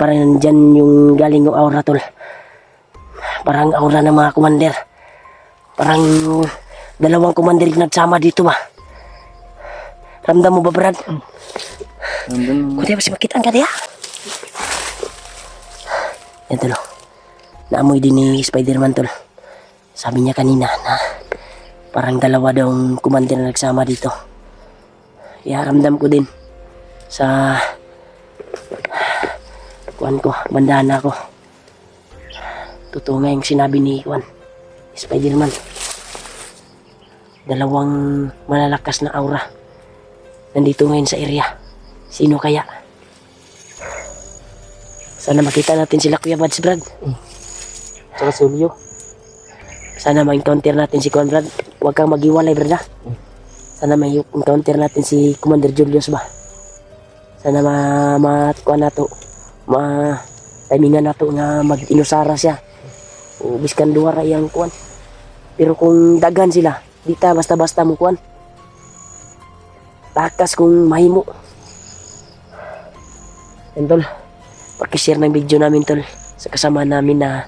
Parang nandyan yung galing yung aura, tol. Parang aura ng mga commander. Parang dalawang commander yung nagsama dito ba. Ramdam mo ba, Brad? Ramdam. Kung di ba si makitaan ka diya? Yan, tol. Naamoy din ni Spider-Man, tol. Sabi niya kanina na parang dalawa daw ang commander na nagsama dito. Kaya ramdam ko din sa kuan ko, bandana ko. Totoo nga yung sinabi ni kuan, Spider-Man. Dalawang malalakas na aura nandito ngayon sa area. Sino kaya? Sana makita natin sila, Kuya Bads, Brad. Tsaka Julio. Sana ma-encounter natin si Conrad. Huwag kang mag-iwalay, Brad. Sana ma-encounter natin si Commander Julius ba. Sana kuan nato, timingan nato nga mag-inusara siya. O biskan duha ra iyang kuan. Pero kung daghan sila, di ta basta-basta mo kuan. Takas kung mahimo. And tol, pakishare ng video namin, tol, sa kasama namin na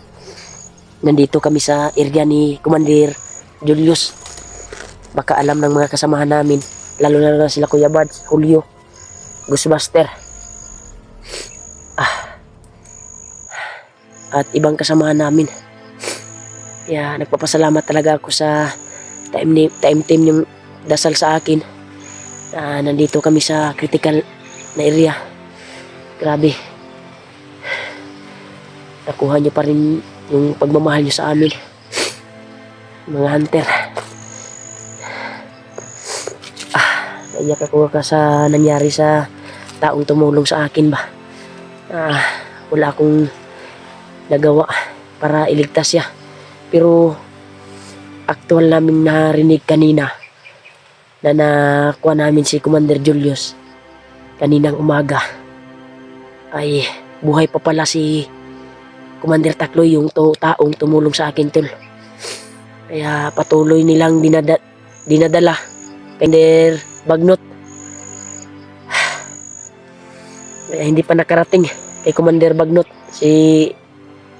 nandito kami sa area ni Commander Julius. Baka alam ng mga kasamahan namin, lalo na sila Kuya Bads, Julio, Ghostbuster, at ibang kasamahan namin. Kaya nagpapasalamat talaga ako sa time team yung dasal sa akin. Nandito kami sa critical na area. Grabe. Nakuha nyo pa rin yung pagmamahal nyo sa amin, mga hunter. Naiyak ako sa nangyari sa taong tumulong sa akin ba. Wala akong nagawa para iligtas siya. Pero actual namin narinig kanina na nakuha namin si Commander Julius kaninang umaga ay buhay pa pala si Commander Takloy, yung taong tumulong sa akin, tol. Kaya patuloy nilang dinadala Commander Bagnot. Kaya hindi pa nakarating kay Commander Bagnot si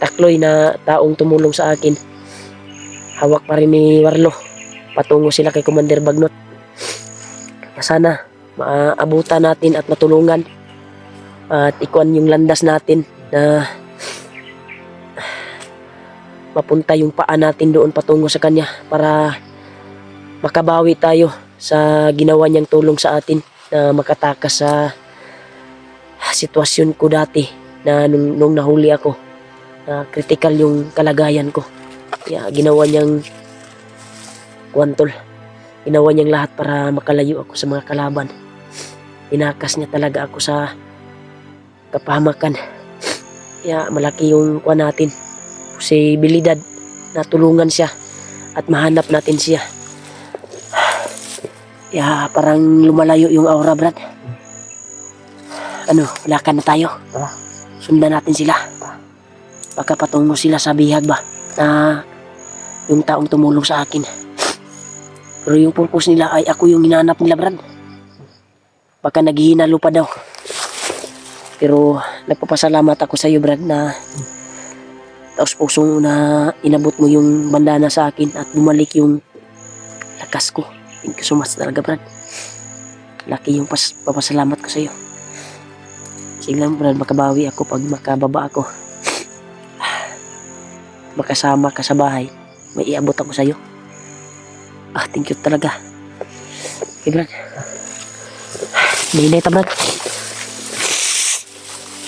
Takloy na taong tumulong sa akin. Hawak pa rin ni Warlo. Patungo sila kay Commander Bagnot. Kaya sana maabutan natin at matulungan at ikuan yung landas natin na mapunta yung paa natin doon patungo sa kanya para makabawi tayo sa ginawa niyang tulong sa atin na makatakas sa sitwasyon ko dati na nung nahuli ako, na critical yung kalagayan ko. Kaya ginawa niyang kwantol, ginawa niyang lahat para makalayo ako sa mga kalaban. Tinakas niya talaga ako sa kapahamakan. Kaya malaki yung kuwan natin, posibilidad na tulungan siya at mahanap natin siya. Kaya parang lumalayo yung aura, Brad. Ano, lakan na tayo. Sundan natin sila. Baka patungo sila sa bihag ba na yung taong tumulong sa akin. Pero yung purpose nila ay ako yung hinanap nila, Brad. Baka naghihinalo pa daw. Pero nagpapasalamat ako sa iyo, Brad, na taos puso na inabot mo yung bandana sa akin at bumalik yung lakas ko. Thank you so much talaga, Brad. Laki yung papasalamat ko sa iyo. Sige lang, Brad, makabawi ako pag makababa ako. Makasama ka sa bahay, may iabot ako sa iyo. Thank you talaga. Okay, Brad. Nainay ta, Brad.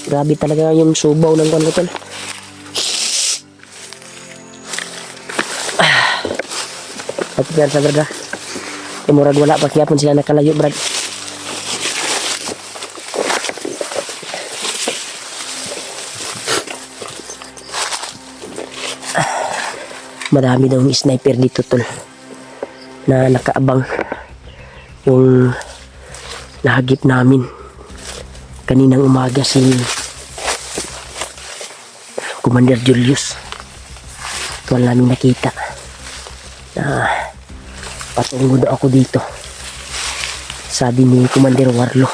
Grabe talaga yung subaw ng kwan ko, tol. At yan sa Brad, murag wala pa kaya sila nakalayo, Brad. Madami daw yung sniper dito tol na nakaabang. Yung nahagip namin kaninang umaga si Commander Julius. Wala naming nakita na patungo daw ako dito, sabi ni Commander Warlo.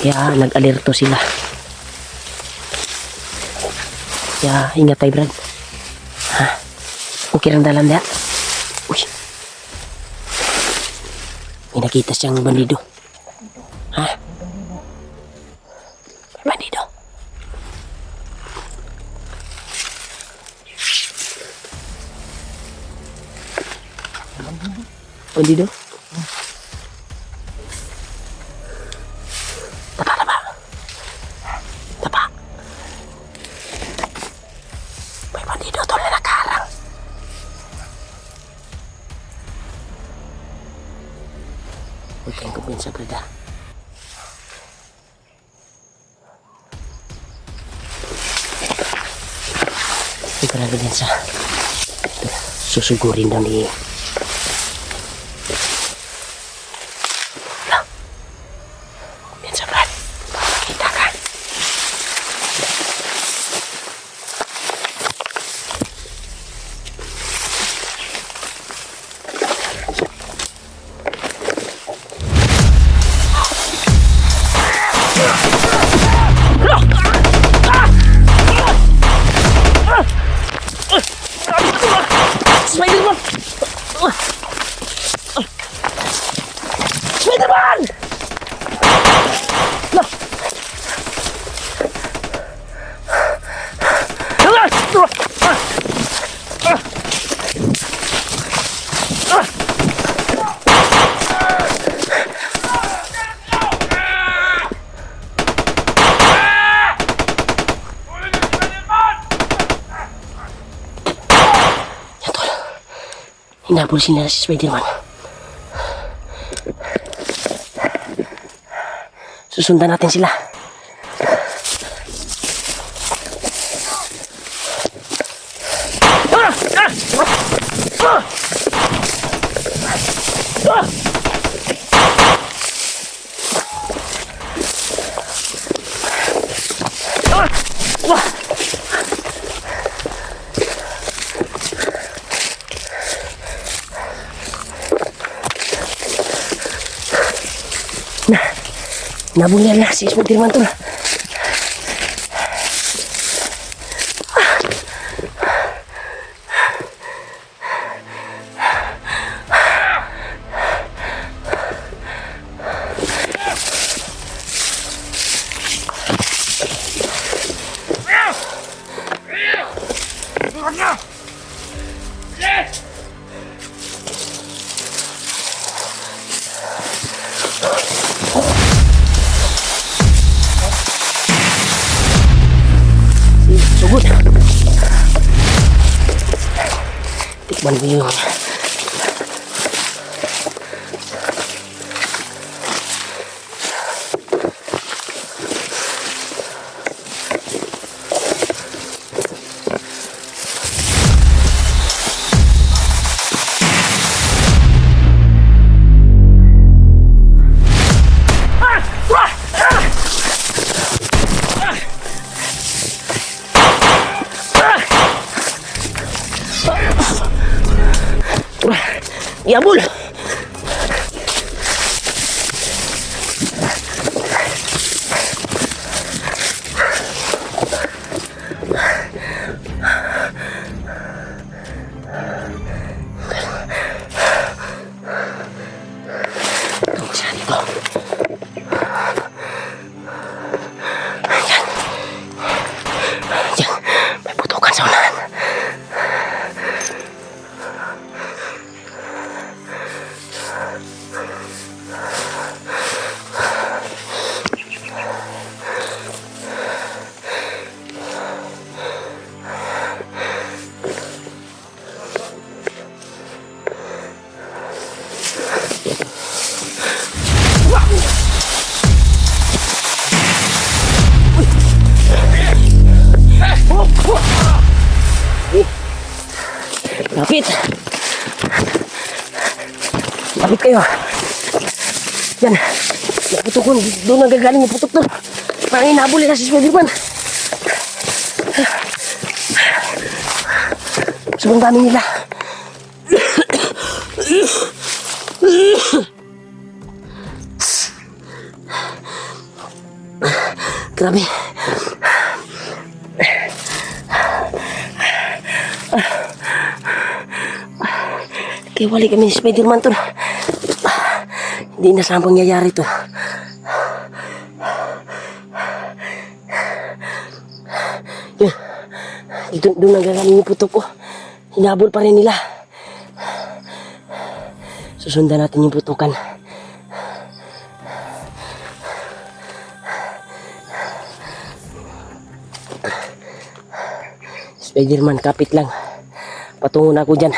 Kaya nag-alerto sila. Kaya ingat tayo Brad. Ha? Okay lang dalan niya. Uy, may nakita siyang bandido. Ha? May bandido. Bandido? Tapa, tapa. Tapa. May bandido tol na nakaharang. Huwag kayong kumpiyansa, Brad. Huwag ka lang kumpiyansa. Susugurin daw ni... Kumpiyansa, Brad. Makita ka. Spider-Man! Spider-Man! Hinabol sila si Spider-Man. Susundan natin sila. Nabulyan na si Spider-Man tol. Sugod. Tikman mo yung Yabul! Tunggu sila dito. Yan. May putukan sa unahan. Lapit! Lapit kayo! Yan! Naputok ko, doon nagagaling yung putok doon. Parang inabuli na si Spider-Man. Sobrang dami nila. Grabe. Kaya wali kami ni Spider-Man to. Hindi na saan pangyayari to. Yun. Doon nagagaling yung putok ko. Hinabol pa rin nila. Susundan natin yung putukan. Spider-Man, kapit lang. Patungo na ako dyan.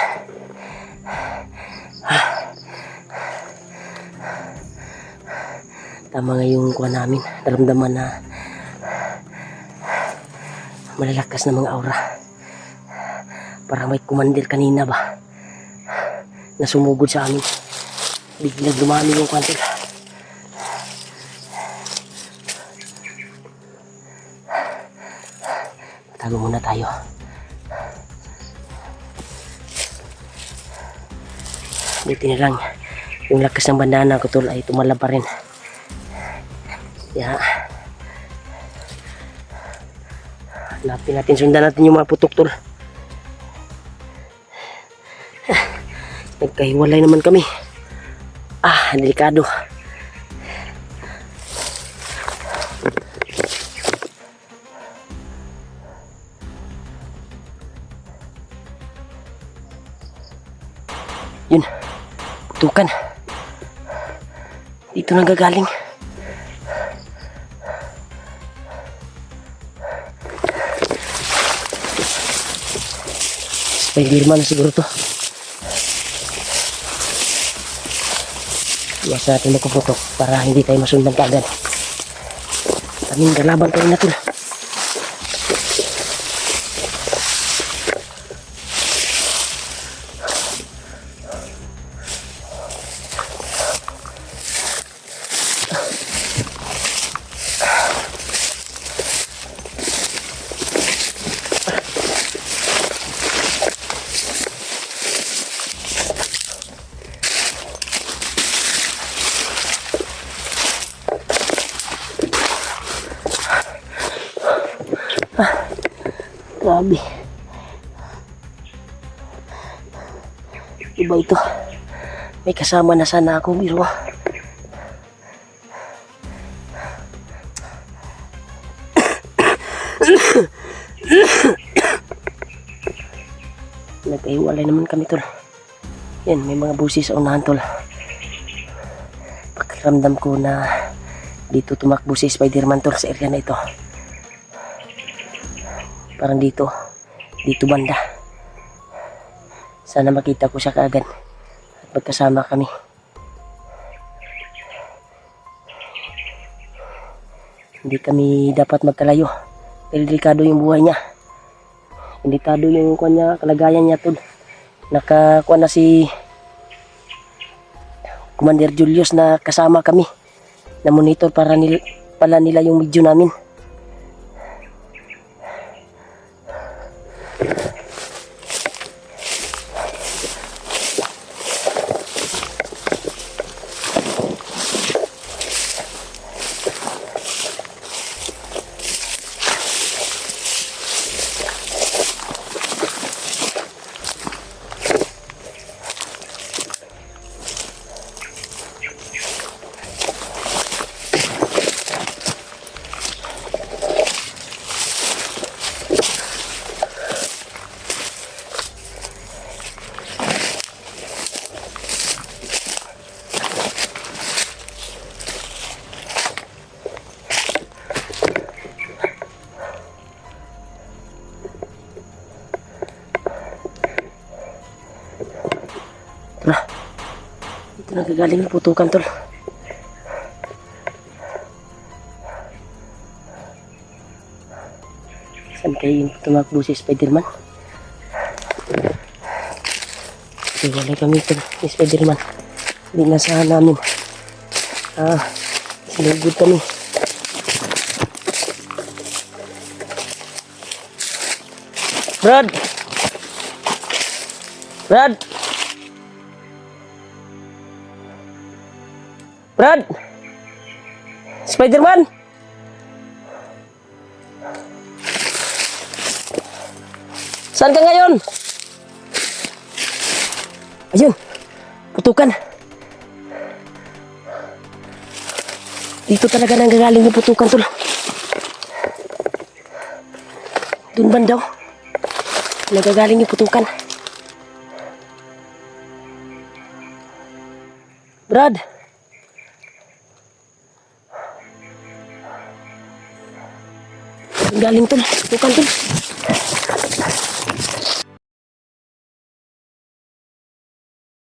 Tama nga yung kuha namin. Daramdaman na malalakas na mga aura. Parang may kumandir kanina ba na sumugod sa amin. Biglang dumami yung kwantil. Tago muna tayo. Buti na lang yung lakas ng bandana ko tol ay tumala pa rin. Kaya hanapin natin, sundan natin yung mga putok tol. Nagkahiwalay naman kami. Delikado. Yun, putukan. Dito nanggagaling. Spider-Man na siguro to. Iwas natin magpuputok para hindi tayo masundan kaagad. Kaming galaban pa rin natin. Grabe. Iba ito. May kasama na sana ako, biro. Nagkahiwalay naman kami tol. Yan, may mga busis sa unahan tol. Pakiramdam ko na dito tumakbo si Spider-Man tol sa area na ito. Parang dito banda. Sana makita ko siya kaagad at magkasama kami. Hindi kami dapat magkalayo. Delikado yung buhay niya. Delikado yung kanya, kalagayan niya tol. Nakakuha na si Commander Julius na kasama kami. Na monitor para pala nila yung video namin. Dito nagagaling yung putukan tol. Saan kayo yung tumakbo si Spider-Man? Iwalay kami ito ni Spiderman. Hindi nasahan namin. Sinugod kami. Brad! Brad! Brad! Spiderman! Saan ka ngayon? Ayun, putukan. Dito talaga nanggagaling yung putukan, tol. Doon bandaw. Nanggagaling yung putukan. Brad. Galing, tol. Putukan, tol.